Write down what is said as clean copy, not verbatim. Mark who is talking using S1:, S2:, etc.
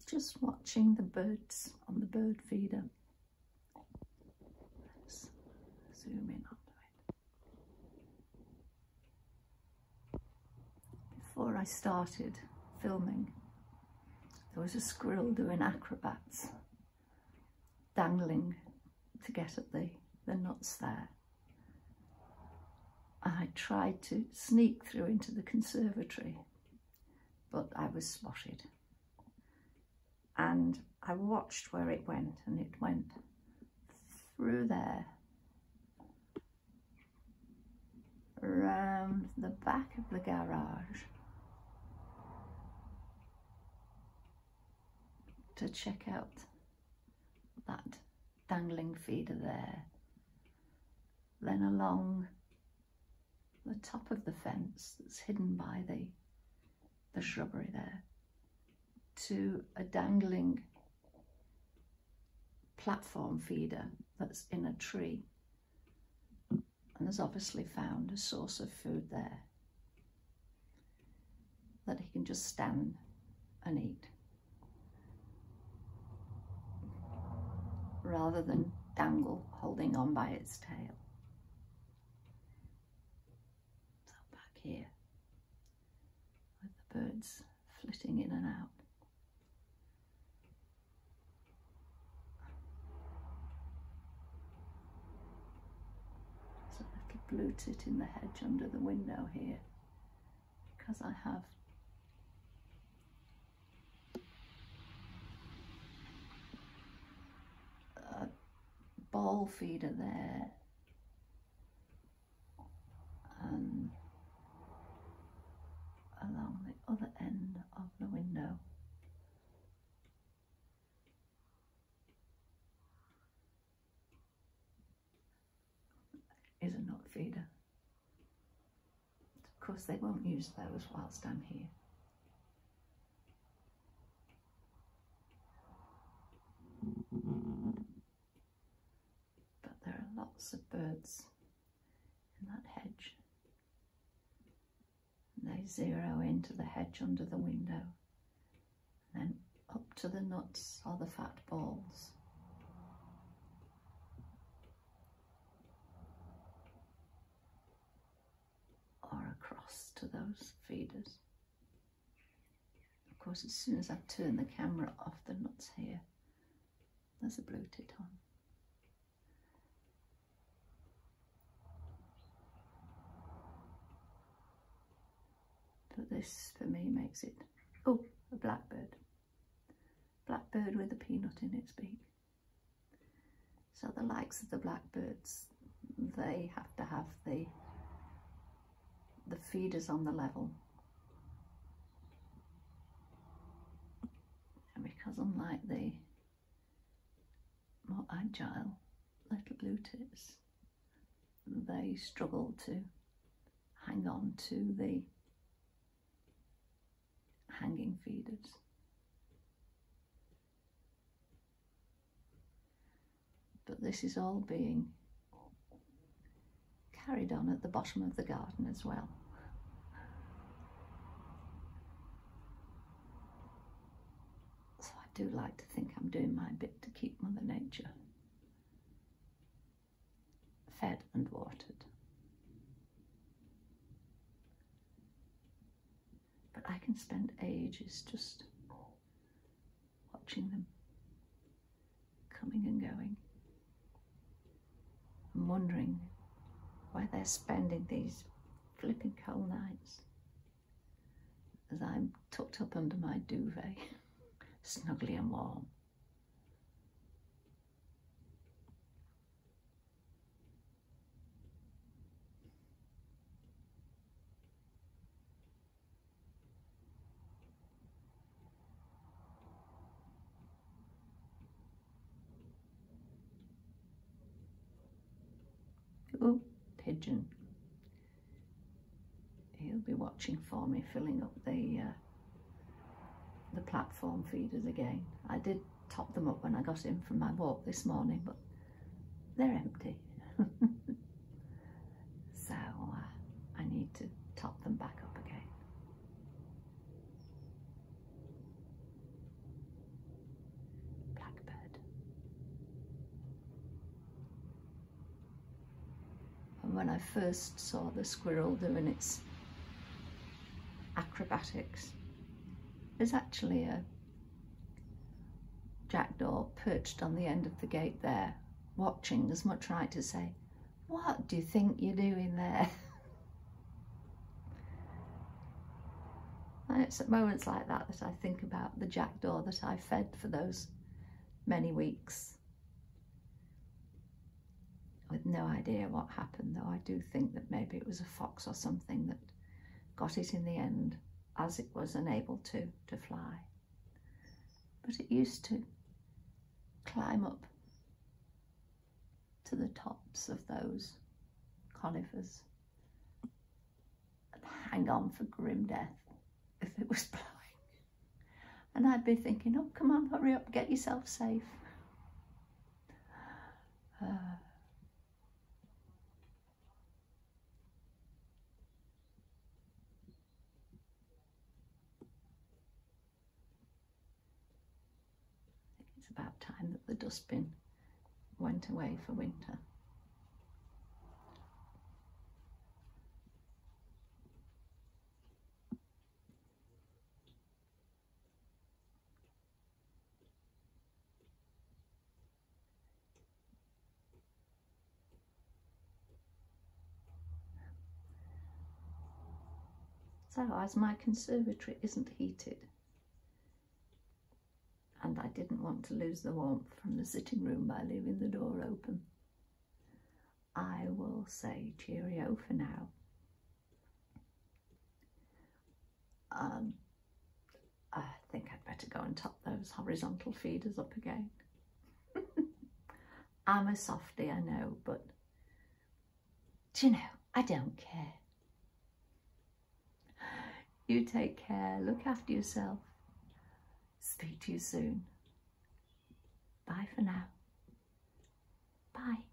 S1: just watching the birds on the bird feeder. Let's zoom in onto it. Before I started filming, there was a squirrel doing acrobats, dangling to get at the nuts there. I tried to sneak through into the conservatory, but I was spotted. And I watched where it went, and it went through there, around the back of the garage, to check out that dangling feeder there, then along the top of the fence that's hidden by the shrubbery there, to a dangling platform feeder that's in a tree, and has obviously found a source of food there that he can just stand and eat, rather than dangle holding on by its tail. So back here with the birds flitting in and out. There's a little blue tit in the hedge under the window here, because I have a ball feeder there, and along the other end of the window is a nut feeder. Of course, they won't use those whilst I'm here. But there are lots of birds in that hedge. They zero into the hedge under the window, and then up to the nuts or the fat balls. Or across to those feeders. Of course, as soon as I turn the camera off the nuts here, there's a blue tit on. But this, for me, makes it, oh, a blackbird. Blackbird with a peanut in its beak. So the likes of the blackbirds, they have to have the feeders on the level. And because unlike the more agile little blue tits, they struggle to hang on to the hanging feeders. But this is all being carried on at the bottom of the garden as well. So I do like to think I'm doing my bit to keep Mother Nature fed and watered. But I can spend ages just watching them coming and going, and wondering where they're spending these flipping cold nights as I'm tucked up under my duvet, snugly and warm. Oh, pigeon. He'll be watching for me, filling up the platform feeders again. I did top them up when I got in from my walk this morning, but they're empty. So I need to top them back up again. when I first saw the squirrel doing its acrobatics. There's actually a jackdaw perched on the end of the gate there, watching, as much right to say, "What do you think you're doing there?" And it's at moments like that that I think about the jackdaw that I fed for those many weeks, with no idea what happened, though I do think that maybe it was a fox or something that got it in the end, as it was unable to fly. But it used to climb up to the tops of those conifers and hang on for grim death if it was blowing. And I'd be thinking, oh, come on, hurry up, get yourself safe. It's about time that the dustbin went away for winter. So, as my conservatory isn't heated, and I didn't want to lose the warmth from the sitting room by leaving the door open, I will say cheerio for now. I think I'd better go and top those horizontal feeders up again. I'm a softie, I know, but do you know, I don't care. You take care, look after yourself. Speak to you soon. Bye for now. Bye.